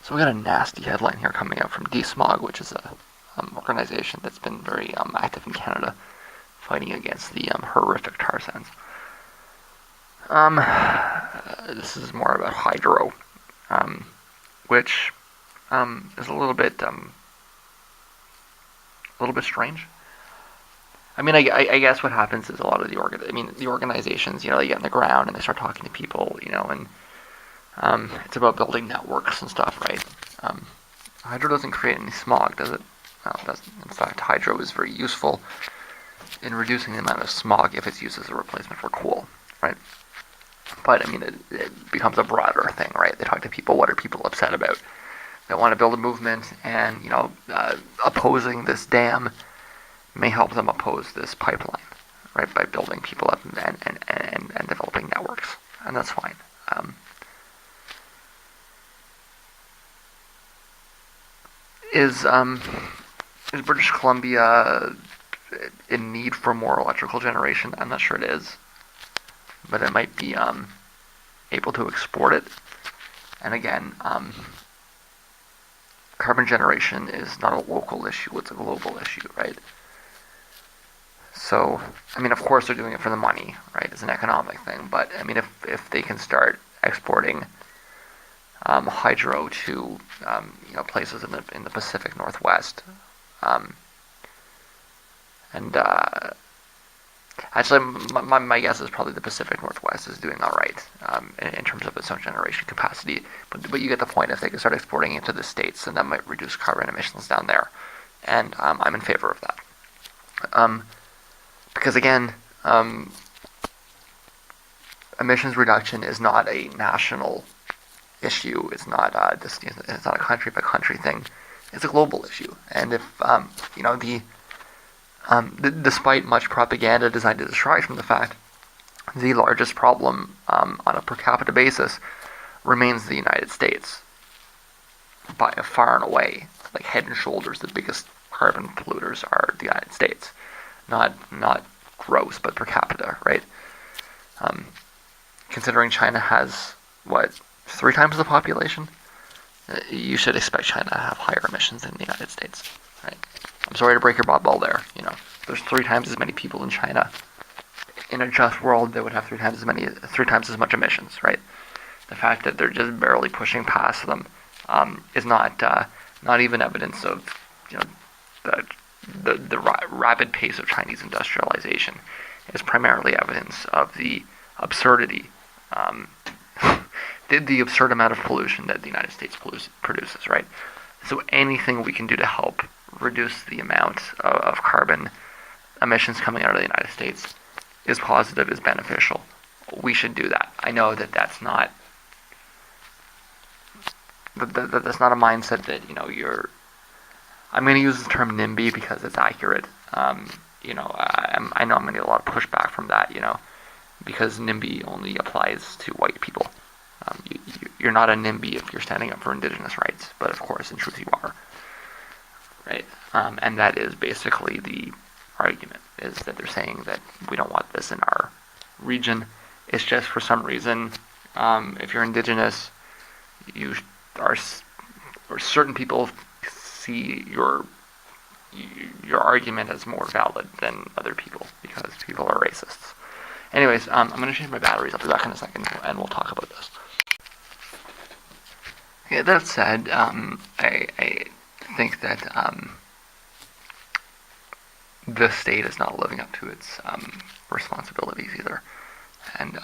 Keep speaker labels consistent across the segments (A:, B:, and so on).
A: So we got a nasty headline here coming out from DSmog, which is a organization that's been very active in Canada, fighting against the horrific tar sands. This is more about hydro, which is a little bit strange. I mean, I guess what happens is a lot of the organizations, they get in the ground and they start talking to people, and it's about building networks and stuff, right? Hydro doesn't create any smog, does it? No, it doesn't. In fact, hydro is very useful in reducing the amount of smog if it's used as a replacement for coal, right? But, it becomes a broader thing, right? They talk to people, what are people upset about? They want to build a movement, and, opposing this dam may help them oppose this pipeline, right? By building people up and developing networks, and that's fine. Is British Columbia in need for more electrical generation? I'm not sure it is, but it might be able to export it. And again, carbon generation is not a local issue, it's a global issue, right? So, of course they're doing it for the money, right? It's an economic thing, but if they can start exporting hydro to places in the Pacific Northwest, and actually my guess is probably the Pacific Northwest is doing all right in terms of its own generation capacity. But you get the point. If they can start exporting into the States, then that might reduce carbon emissions down there, and I'm in favor of that. Because again, emissions reduction is not a national issue. It's not it's not a country by country thing. It's a global issue. And if despite much propaganda designed to distract from the fact, the largest problem on a per capita basis remains the United States by far and away. Like head and shoulders, the biggest carbon polluters are the United States. Not gross, but per capita, right? Considering China has, 3 times the population, you should expect China to have higher emissions than the United States, right? I'm sorry to break your bubble there. There's 3 times as many people in China. In a just world, they would have 3 times as much emissions, right? The fact that they're just barely pushing past them is not even evidence of the rapid pace of Chinese industrialization. Is primarily evidence of the absurdity, the absurd amount of pollution that the United States produces, right? So anything we can do to help reduce the amount of carbon emissions coming out of the United States is positive, is beneficial. We should do that. I know that that's not a mindset that you're. I'm going to use the term NIMBY because it's accurate. I know I'm going to get a lot of pushback from that, because NIMBY only applies to white people. You're not a NIMBY if you're standing up for Indigenous rights, but of course, in truth, you are. Right? And that is basically the argument, is that they're saying that we don't want this in our region. It's just for some reason, if you're Indigenous, or certain people see your argument as more valid than other people because people are racists. Anyways, I'm going to change my batteries. I'll be back in a second and we'll talk about this. Okay, that said, I think that the state is not living up to its responsibilities either. And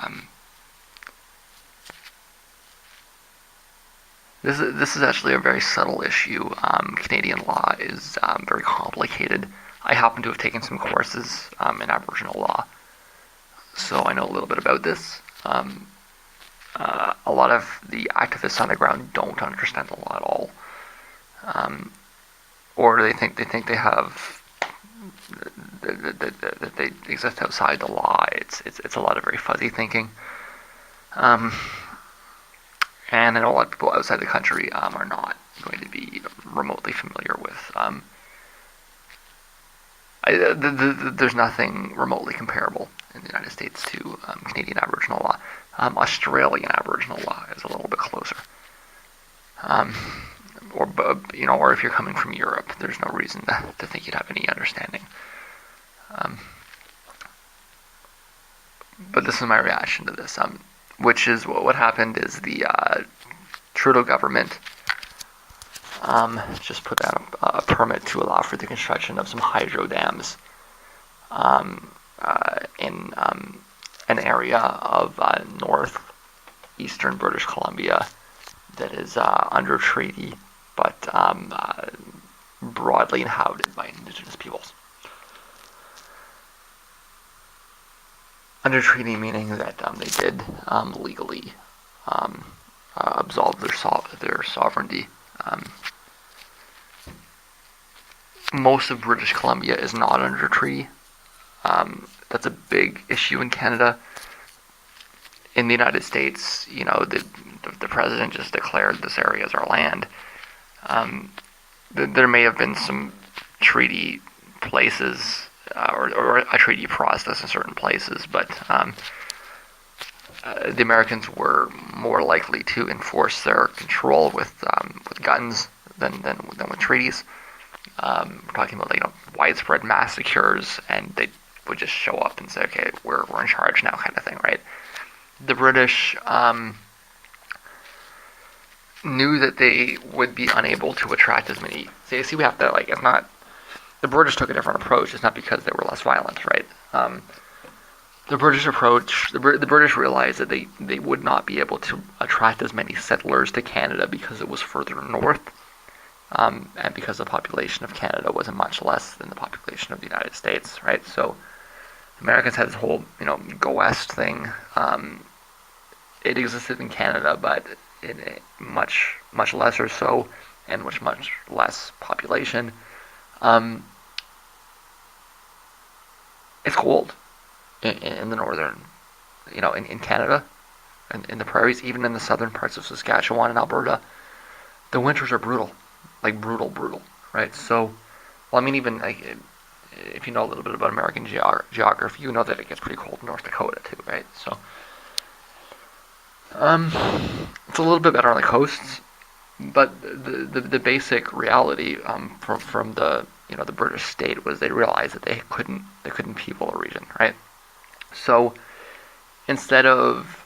A: this is actually a very subtle issue. Canadian law is very complicated. I happen to have taken some courses in Aboriginal law, so I know a little bit about this. A lot of the activists on the ground don't understand the law at all, or they think they have that they exist outside the law. It's a lot of very fuzzy thinking. And I know a lot of people outside the country are not going to be remotely familiar with. There's nothing remotely comparable in the United States to Canadian Aboriginal law. Australian Aboriginal law is a little bit closer. or if you're coming from Europe, there's no reason to think you'd have any understanding. Um, but this is my reaction to this, which is what happened is the Trudeau government just put out a permit to allow for the construction of some hydro dams in an area of northeastern British Columbia that is under treaty, but broadly inhabited by Indigenous peoples. Under treaty meaning that they did legally absolve their sovereignty. Most of British Columbia is not under treaty. That's a big issue in Canada. In the United States, the president just declared this area as our land. There may have been some treaty places or a treaty process in certain places, but the Americans were more likely to enforce their control with guns than with treaties. We're talking about widespread massacres, and they would just show up and say, "Okay, we're in charge now," kind of thing, right? The British knew that they would be unable to attract as many. See, we have to it's not. The British took a different approach. It's not because they were less violent, right? The British approach. The British realized that they would not be able to attract as many settlers to Canada because it was further north, and because the population of Canada was much less than the population of the United States, right? So Americans had this whole go west thing. It existed in Canada, but in a much lesser so, and much less population. It's cold in the northern, in Canada, and in the prairies, even in the southern parts of Saskatchewan and Alberta. The winters are brutal, brutal, right? So, well, I mean, even if you know a little bit about American geography, you know that it gets pretty cold in North Dakota too, right? So, it's a little bit better on the coasts, but the basic reality from the the British state was they realized that they couldn't people a region, right? So instead of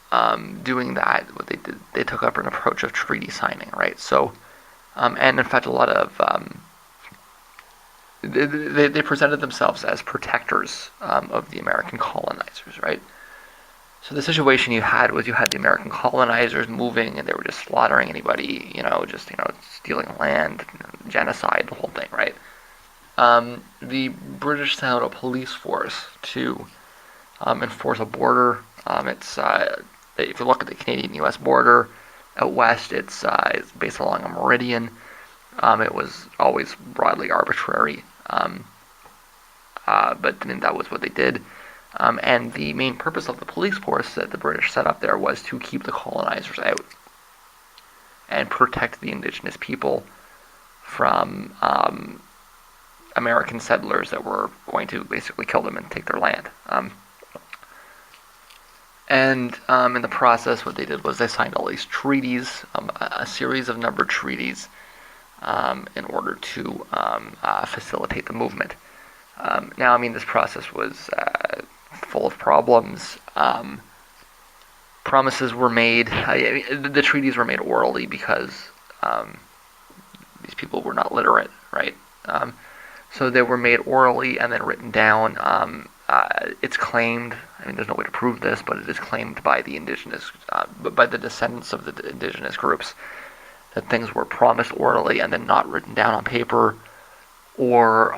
A: doing that, what they did, they took up an approach of treaty signing, right? So and in fact, a lot of they presented themselves as protectors of the American colonizers, right? So the situation you had the American colonizers moving, and they were just slaughtering anybody, stealing land, genocide, the whole thing, right? The British sent out a police force to enforce a border. If you look at the Canadian-U.S. border, out west, it's based along a meridian. It was always broadly arbitrary, but that was what they did. And the main purpose of the police force that the British set up there was to keep the colonizers out and protect the Indigenous people from American settlers that were going to basically kill them and take their land. And in the process, what they did was they signed all these treaties, a series of numbered treaties, in order to facilitate the movement. Now, this process was full of problems. Promises were made. The treaties were made orally because these people were not literate, right? So they were made orally and then written down. It's claimed. There's no way to prove this, but it is claimed by the indigenous, by the descendants of the indigenous groups, that things were promised orally and then not written down on paper, or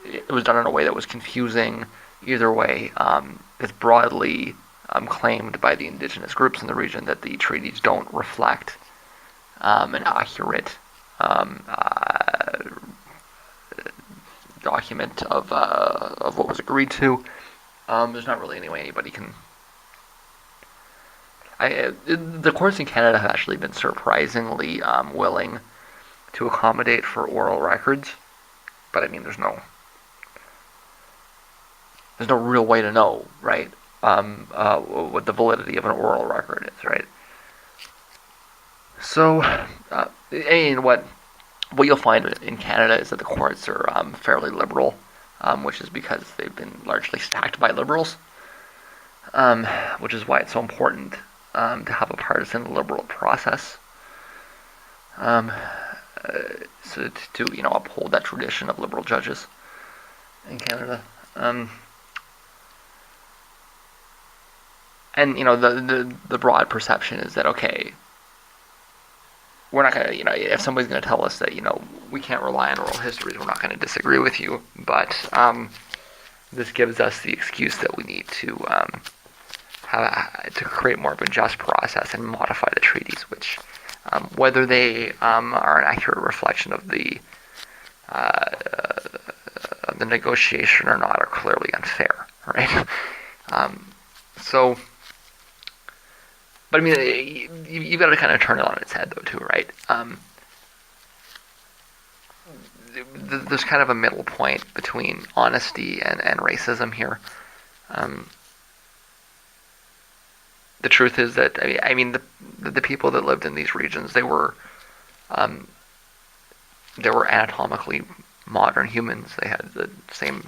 A: it was done in a way that was confusing. Either way, it's broadly claimed by the indigenous groups in the region that the treaties don't reflect an accurate document of what was agreed to. There's not really any way anybody can. The courts in Canada have actually been surprisingly willing to accommodate for oral records, but there's no real way to know, right? What the validity of an oral record is, right? So, and what you'll find in Canada is that the courts are fairly liberal, which is because they've been largely stacked by liberals, um, which is why it's so important to have a partisan liberal process. Um, so to uphold that tradition of liberal judges in Canada. Um, and the broad perception is that, okay, we're not gonna, if somebody's gonna tell us that we can't rely on oral histories, we're not gonna disagree with you, but this gives us the excuse that we need to to create more of a just process and modify the treaties, which whether they are an accurate reflection uh, of the negotiation or not are clearly unfair, right? Um, so, but I mean, you've got to kind of turn it on its head, though, too, right? There's kind of a middle point between honesty and racism here. Um, the truth is that the people that lived in these regions, um, they were anatomically modern humans. They had the same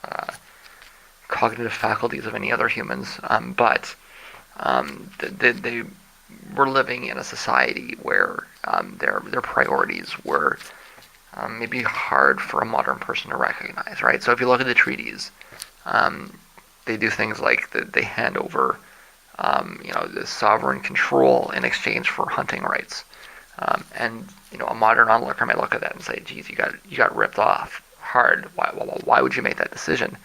A: uh, cognitive faculties of any other humans, but they were living in a society where their priorities were maybe hard for a modern person to recognize, right? So if you look at the treaties, they do things like they hand over, the sovereign control in exchange for hunting rights, and a modern onlooker might look at that and say, "Geez, you got ripped off hard. Why would you make that decision?"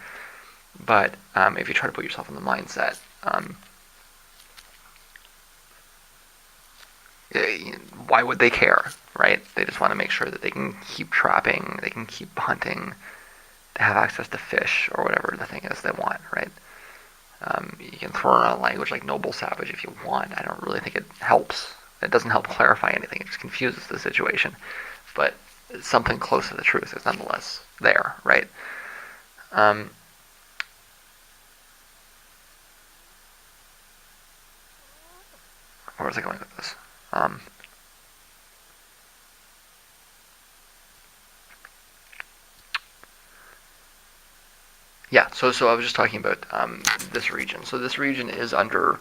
A: But if you try to put yourself in the mindset, why would they care, right? They just want to make sure that they can keep trapping, they can keep hunting, they have access to fish or whatever the thing is they want, right? You can throw around language like noble savage if you want. I don't really think it helps. It doesn't help clarify anything. It just confuses the situation. But something close to the truth is nonetheless there, right? Um, where was I going with this? Yeah, so I was just talking about this region. So this region is under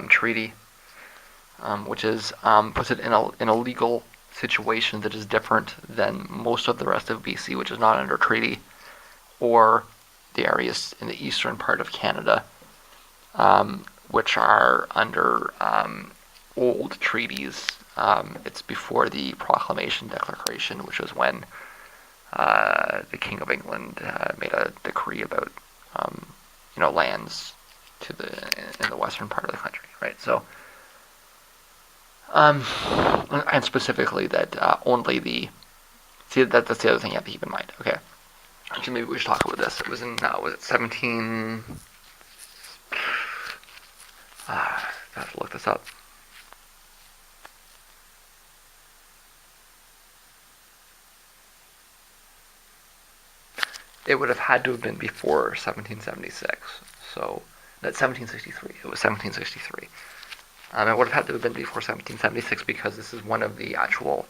A: treaty, which is puts it in a legal situation that is different than most of the rest of BC, which is not under treaty, or the areas in the eastern part of Canada, which are under old treaties. It's before the Proclamation Declaration, which was when the King of England made a decree about lands in the western part of the country, right? So, and specifically that only that's the other thing you have to keep in mind. Okay, actually maybe we should talk about this. It was in was it 17? I have to look this up. It would have had to have been before 1776. So that's 1763. It was 1763. It would have had to have been before 1776 because this is one of the actual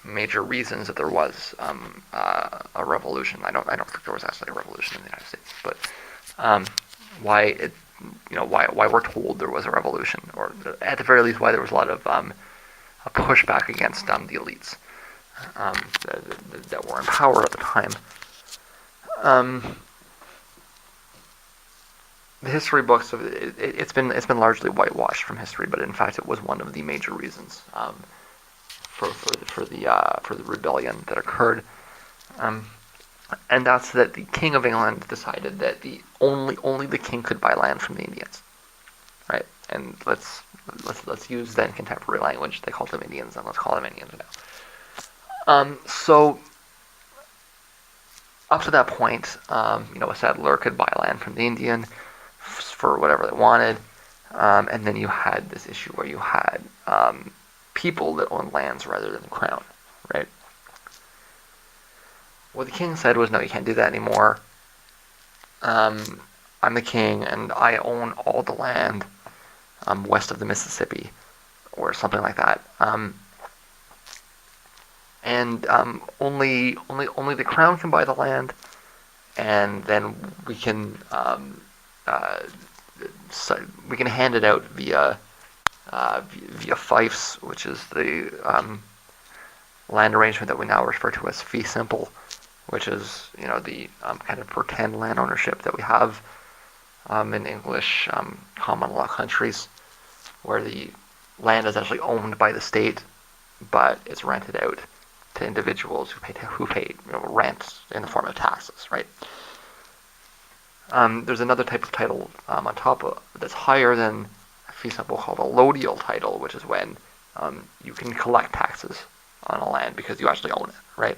A: major reasons that there was a revolution. I don't think there was actually a revolution in the United States, but why it why we're told there was a revolution, or at the very least why there was a lot of a pushback against the elites that were in power at the time. The history books it's been largely whitewashed from history, but in fact it was one of the major reasons for the rebellion that occurred, and that's that the King of England decided that the only the king could buy land from the Indians, right? And let's use then contemporary language. They called them Indians, and let's call them Indians now. So up to that point, a settler could buy land from the Indian for whatever they wanted, and then you had this issue where you had people that owned lands rather than the crown, right? What the king said was, no, you can't do that anymore. I'm the king, and I own all the land west of the Mississippi, or something like that. and only the crown can buy the land, and then we can uh, we can hand it out via fiefs, which is the land arrangement that we now refer to as fee simple, which is the kind of pretend land ownership that we have in English common law countries, where the land is actually owned by the state, but it's rented out to individuals who pay rent in the form of taxes, right? There's another type of title on top of that's higher than fee simple called a allodial title, which is when you can collect taxes on a land because you actually own it, right?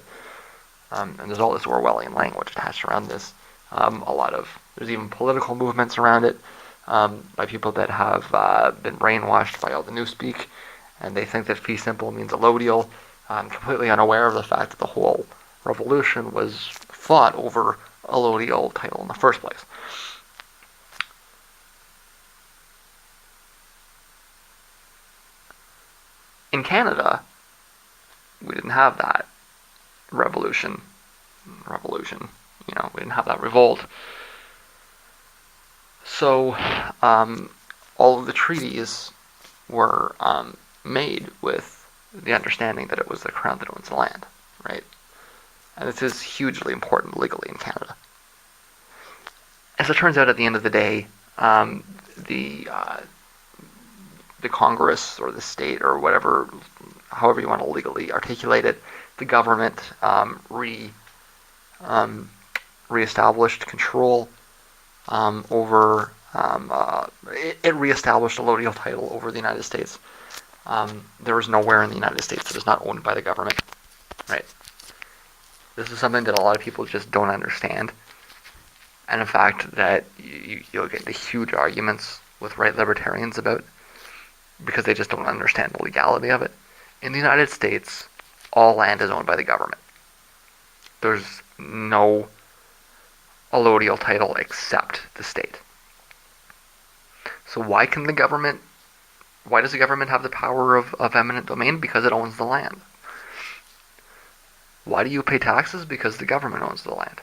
A: And there's all this Orwellian language attached around this. There's even political movements around it by people that have been brainwashed by all the newspeak, and they think that fee simple means allodial, completely unaware of the fact that the whole revolution was fought over allodial title in the first place. In Canada, we didn't have that revolution. We didn't have that revolt. So all of the treaties were made with the understanding that it was the crown that owns the land, right? And this is hugely important legally in Canada. As it turns out, at the end of the day, the Congress or the state or whatever, however you want to legally articulate it, the government reestablished control over. It reestablished a allodial title over the United States. There is nowhere in the United States that is not owned by the government, right? This is something that a lot of people just don't understand, and in fact, that you'll get the huge arguments with right libertarians about, because they just don't understand the legality of it. In the United States, all land is owned by the government. There's no allodial title except the state. So why does the government have the power of eminent domain? Because it owns the land. Why do you pay taxes? Because the government owns the land.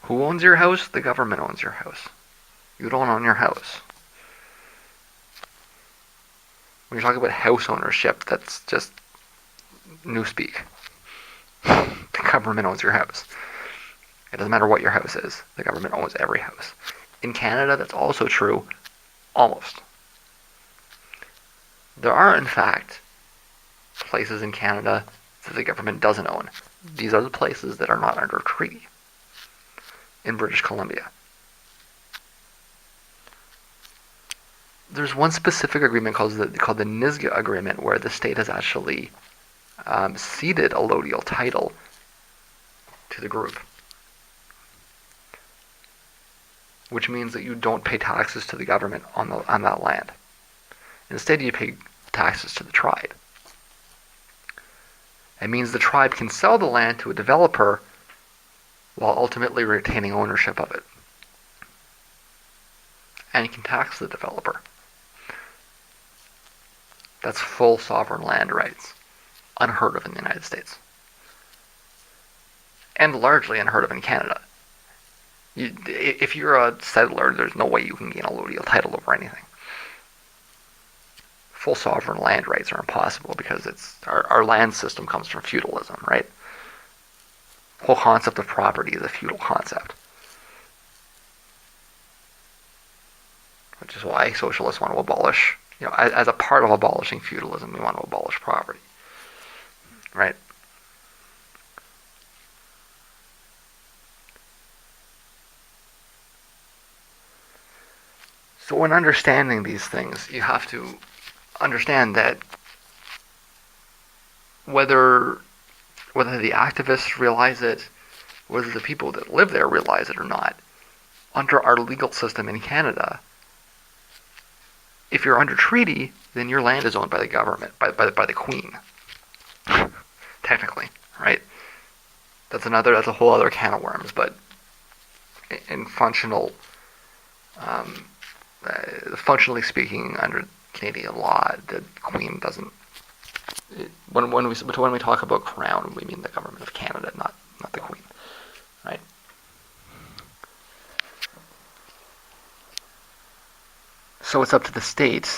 A: Who owns your house? The government owns your house. You don't own your house. When you're talking about house ownership, that's just newspeak. The government owns your house. It doesn't matter what your house is. The government owns every house. In Canada, that's also true, almost. There are, in fact, places in Canada that the government doesn't own. These are the places that are not under treaty. In British Columbia, there's one specific agreement called the Nisga'a Agreement, where the state has actually ceded allodial title to the group, which means that you don't pay taxes to the government on that land. Instead, you pay taxes to the tribe. It means the tribe can sell the land to a developer while ultimately retaining ownership of it. And you can tax the developer. That's full sovereign land rights. Unheard of in the United States. And largely unheard of in Canada. If you're a settler, there's no way you can gain a allodial title over anything. Full sovereign land rights are impossible because our land system comes from feudalism, right? The whole concept of property is a feudal concept. Which is why socialists want to abolish, as a part of abolishing feudalism, we want to abolish property. Right? So when understanding these things, you have to understand that whether the activists realize it, whether the people that live there realize it or not, under our legal system in Canada, if you're under treaty, then your land is owned by the government, by the Queen, technically, right? That's a whole other can of worms. But in functionally speaking, under Canadian law, the Queen doesn't. When we talk about Crown, we mean the government of Canada, not the Queen, right? So it's up to the state,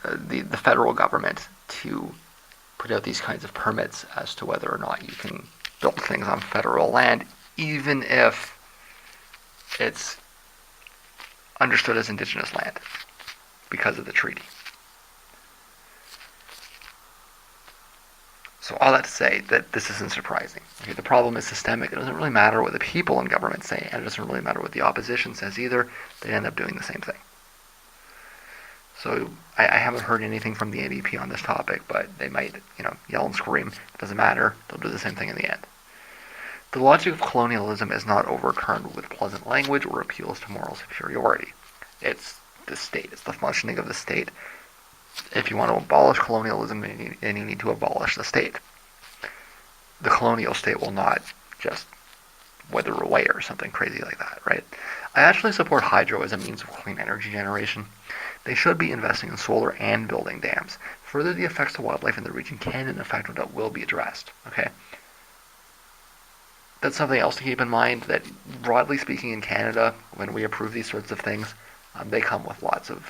A: the federal government, to put out these kinds of permits as to whether or not you can build things on federal land, even if it's understood as Indigenous land because of the treaty. So all that to say that this isn't surprising. Okay, the problem is systemic. It doesn't really matter what the people in government say, and it doesn't really matter what the opposition says either. They end up doing the same thing. So I haven't heard anything from the NDP on this topic, but they might, yell and scream. It doesn't matter. They'll do the same thing in the end. The logic of colonialism is not overturned with pleasant language or appeals to moral superiority. It's the state. It's the functioning of the state. If you want to abolish colonialism, then you need to abolish the state. The colonial state will not just wither away or something crazy like that, right? I actually support hydro as a means of clean energy generation. They should be investing in solar and building dams. Further, the effects to wildlife in the region can, in effect, will be addressed. Okay, that's something else to keep in mind. That broadly speaking, in Canada, when we approve these sorts of things, they come with lots of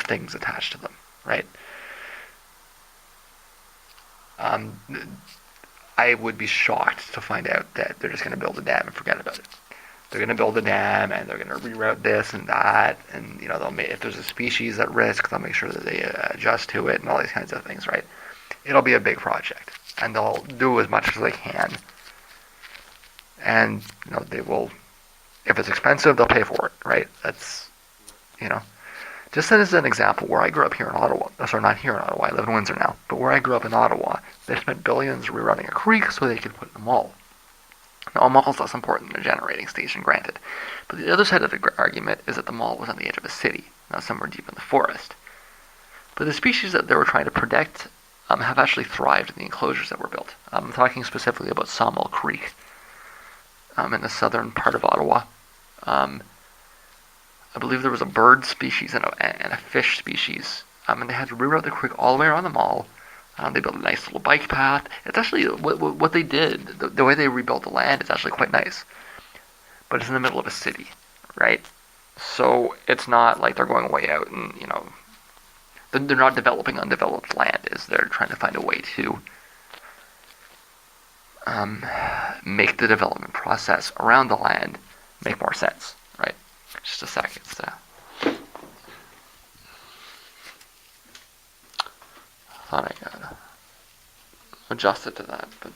A: things attached to them, right? I would be shocked to find out that they're just going to build a dam and forget about it. They're going to build a dam and they're going to reroute this and that, and if there's a species at risk, they'll make sure that they adjust to it and all these kinds of things, right? It'll be a big project, and they'll do as much as they can, and they will. If it's expensive, they'll pay for it, right? That's Just as an example, where I grew up here in Ottawa, sorry, not here in Ottawa, I live in Windsor now, but where I grew up in Ottawa, they spent billions rerouting a creek so they could put in a mall. Now, a mall is less important than a generating station, granted, but the other side of the argument is that the mall was on the edge of a city, not somewhere deep in the forest. But the species that they were trying to protect have actually thrived in the enclosures that were built. I'm talking specifically about Sawmill Creek in the southern part of Ottawa. I believe there was a bird species and a fish species, and they had to reroute the creek all the way around the mall. They built a nice little bike path. It's actually what they did. The way they rebuilt the land is actually quite nice, but it's in the middle of a city, right? So it's not like they're going way out and they're not developing undeveloped land. They're trying to find a way to make the development process around the land make more sense, right? Just a second. I thought I got adjusted to that, but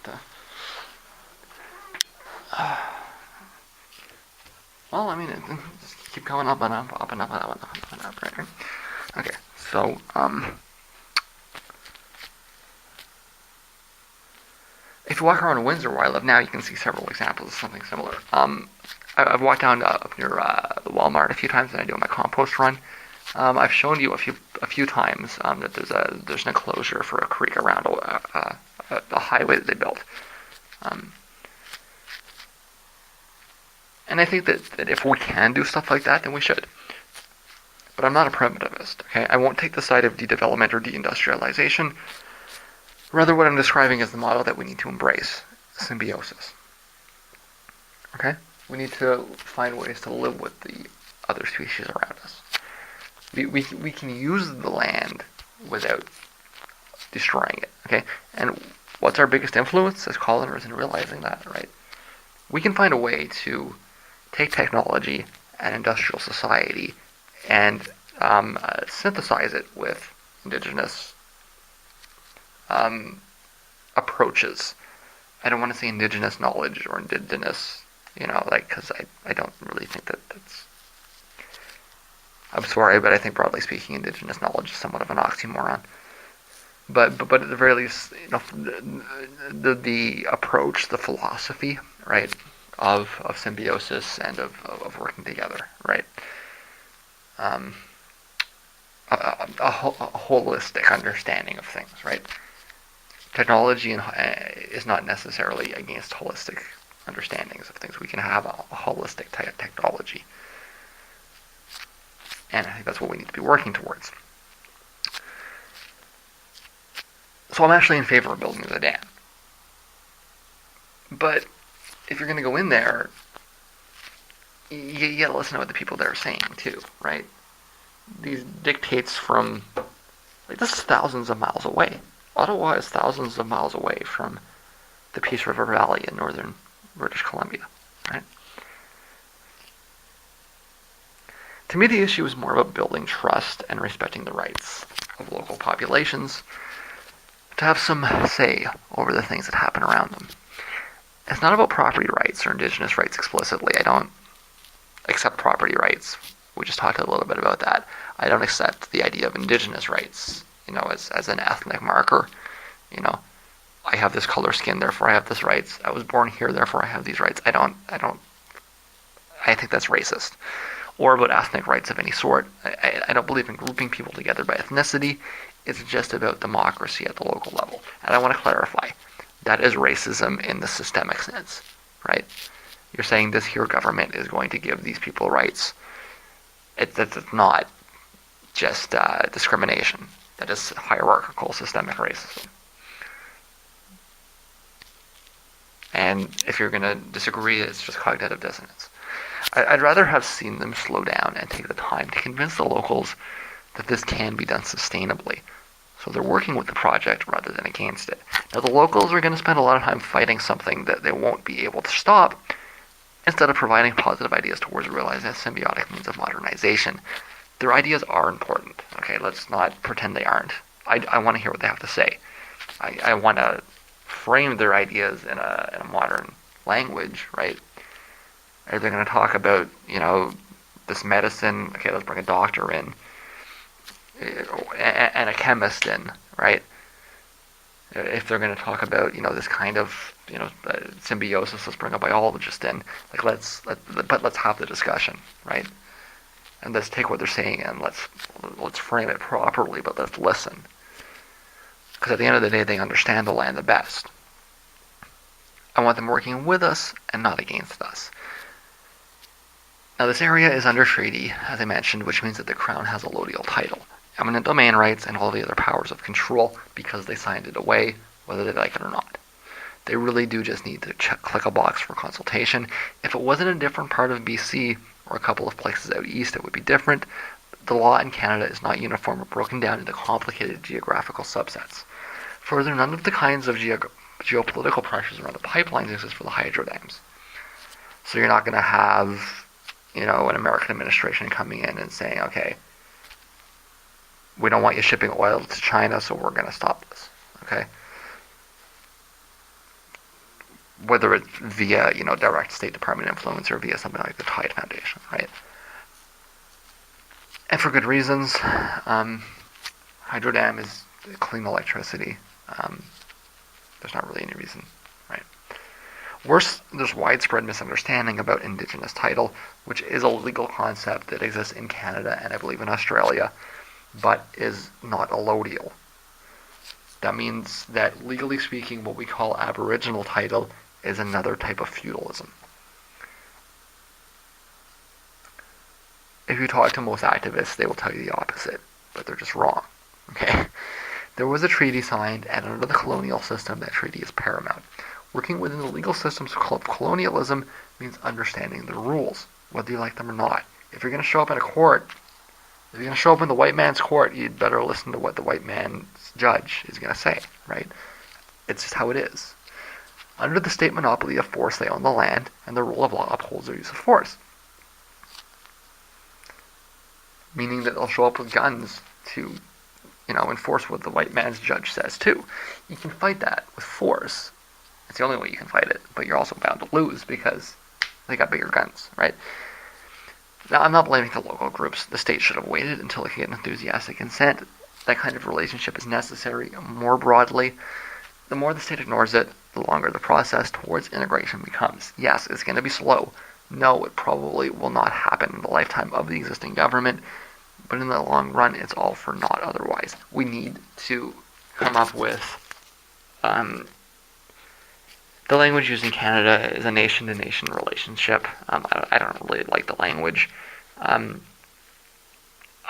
A: well, I mean, it just keep going up and up, up and up and up and up and up, right? Okay, so if you walk around Windsor, where I live now, you can see several examples of something similar. I've walked down up near the Walmart a few times, and I do my compost run. I've shown you a few times that there's an enclosure for a creek around a highway that they built. And I think that if we can do stuff like that, then we should. But I'm not a primitivist, okay? I won't take the side of de-development or deindustrialization. Rather, what I'm describing is the model that we need to embrace, symbiosis. Okay? We need to find ways to live with the other species around us. We can use the land without destroying it, okay? And what's our biggest influence as colonizers in realizing that, right? We can find a way to take technology and industrial society and synthesize it with indigenous approaches. I don't want to say indigenous knowledge or indigenous, because I don't really think that's... I'm sorry, but I think broadly speaking, indigenous knowledge is somewhat of an oxymoron. But at the very least, the approach, the philosophy, right, of symbiosis and of working together, right? A holistic understanding of things, right? Technology is not necessarily against holistic understandings of things. We can have a holistic technology. And I think that's what we need to be working towards. So I'm actually in favor of building the dam. But if you're going to go in there, you got to listen to what the people there are saying too, right? These dictates from, like, this is thousands of miles away. Ottawa is thousands of miles away from the Peace River Valley in northern British Columbia, right? To me, the issue is more about building trust and respecting the rights of local populations to have some say over the things that happen around them. It's not about property rights or Indigenous rights explicitly. I don't accept property rights. We just talked a little bit about that. I don't accept the idea of Indigenous rights, as an ethnic marker. I have this color skin, therefore I have these rights. I was born here, therefore I have these rights. I think that's racist. Or about ethnic rights of any sort. I don't believe in grouping people together by ethnicity. It's just about democracy at the local level. And I want to clarify, that is racism in the systemic sense, right? You're saying this here government is going to give these people rights. That's not just discrimination. That is hierarchical systemic racism. And if you're going to disagree, it's just cognitive dissonance. I'd rather have seen them slow down and take the time to convince the locals that this can be done sustainably. So they're working with the project rather than against it. Now, the locals are going to spend a lot of time fighting something that they won't be able to stop, instead of providing positive ideas towards realizing a symbiotic means of modernization. Their ideas are important. Okay, let's not pretend they aren't. I want to hear what they have to say. I want to frame their ideas in a modern language, right? Are they going to talk about, this medicine? Okay, let's bring a doctor in, and a chemist in, right? If they're going to talk about, this kind of, symbiosis, let's bring a biologist in. Like, let's have the discussion, right? And let's take what they're saying and let's frame it properly, but let's listen. Because at the end of the day, they understand the land the best. I want them working with us and not against us. Now, this area is under treaty, as I mentioned, which means that the Crown has a allodial title, eminent domain rights, and all the other powers of control because they signed it away, whether they like it or not. They really do just need to click a box for consultation. If it wasn't a different part of BC or a couple of places out east, it would be different. The law in Canada is not uniform or broken down into complicated geographical subsets. Further, none of the kinds of geopolitical pressures around the pipelines exist for the hydro dams. So you're not going to have, an American administration coming in and saying, okay, we don't want you shipping oil to China, so we're going to stop this, okay? Whether it's via, direct State Department influence or via something like the Tide Foundation, right? And for good reasons. Hydro dam is clean electricity. There's not really any reason, right? Worse, there's widespread misunderstanding about Indigenous title, which is a legal concept that exists in Canada and I believe in Australia, but is not allodial. That means that, legally speaking, what we call Aboriginal title is another type of feudalism. If you talk to most activists, they will tell you the opposite, but they're just wrong, okay? There was a treaty signed, and under the colonial system, that treaty is paramount. Working within the legal systems of colonialism means understanding the rules, whether you like them or not. If you're going to show up in a court, if you're going to show up in the white man's court, you'd better listen to what the white man's judge is going to say, right? It's just how it is. Under the state monopoly of force, they own the land, and the rule of law upholds their use of force. Meaning that they'll show up with guns to, enforce what the white man's judge says too. You can fight that with force. It's the only way you can fight it, but you're also bound to lose because they got bigger guns, right? Now, I'm not blaming the local groups. The state should have waited until it could get enthusiastic consent. That kind of relationship is necessary. More broadly, the more the state ignores it, the longer the process towards integration becomes. Yes, it's going to be slow. No, it probably will not happen in the lifetime of the existing government, but in the long run, it's all for naught otherwise. We need to come up with the language used in Canada is a nation-to-nation relationship. I don't really like the language.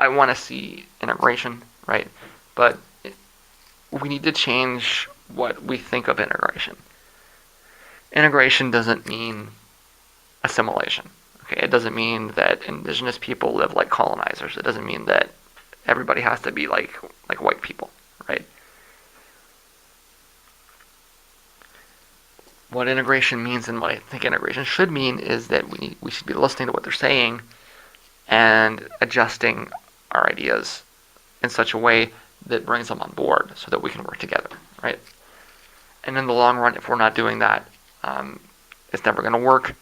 A: I want to see integration, right? But we need to change what we think of integration. Integration doesn't mean assimilation. Okay, it doesn't mean that indigenous people live like colonizers. It doesn't mean that everybody has to be like white people, right? What integration means and what I think integration should mean is that we should be listening to what they're saying and adjusting our ideas in such a way that brings them on board so that we can work together, right? And in the long run, if we're not doing that, it's never going to work.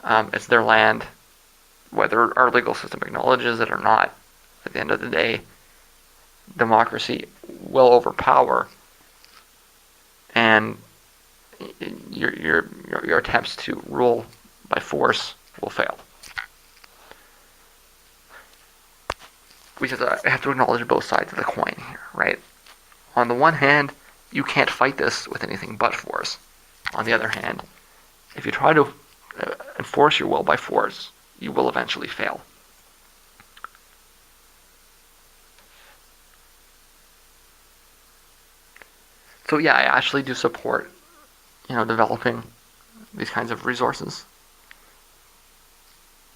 A: It's their land, whether our legal system acknowledges it or not. At the end of the day, democracy will overpower, and your attempts to rule by force will fail. We just have to acknowledge both sides of the coin here, right? On the one hand, you can't fight this with anything but force. On the other hand, if you try to enforce your will by force, you will eventually fail. So yeah, I actually do support, developing these kinds of resources.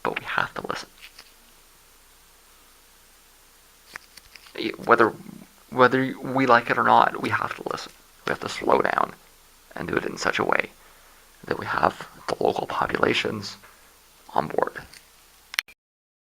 A: But we have to listen. Whether we like it or not, we have to listen. We have to slow down and do it in such a way that we have the local populations on board.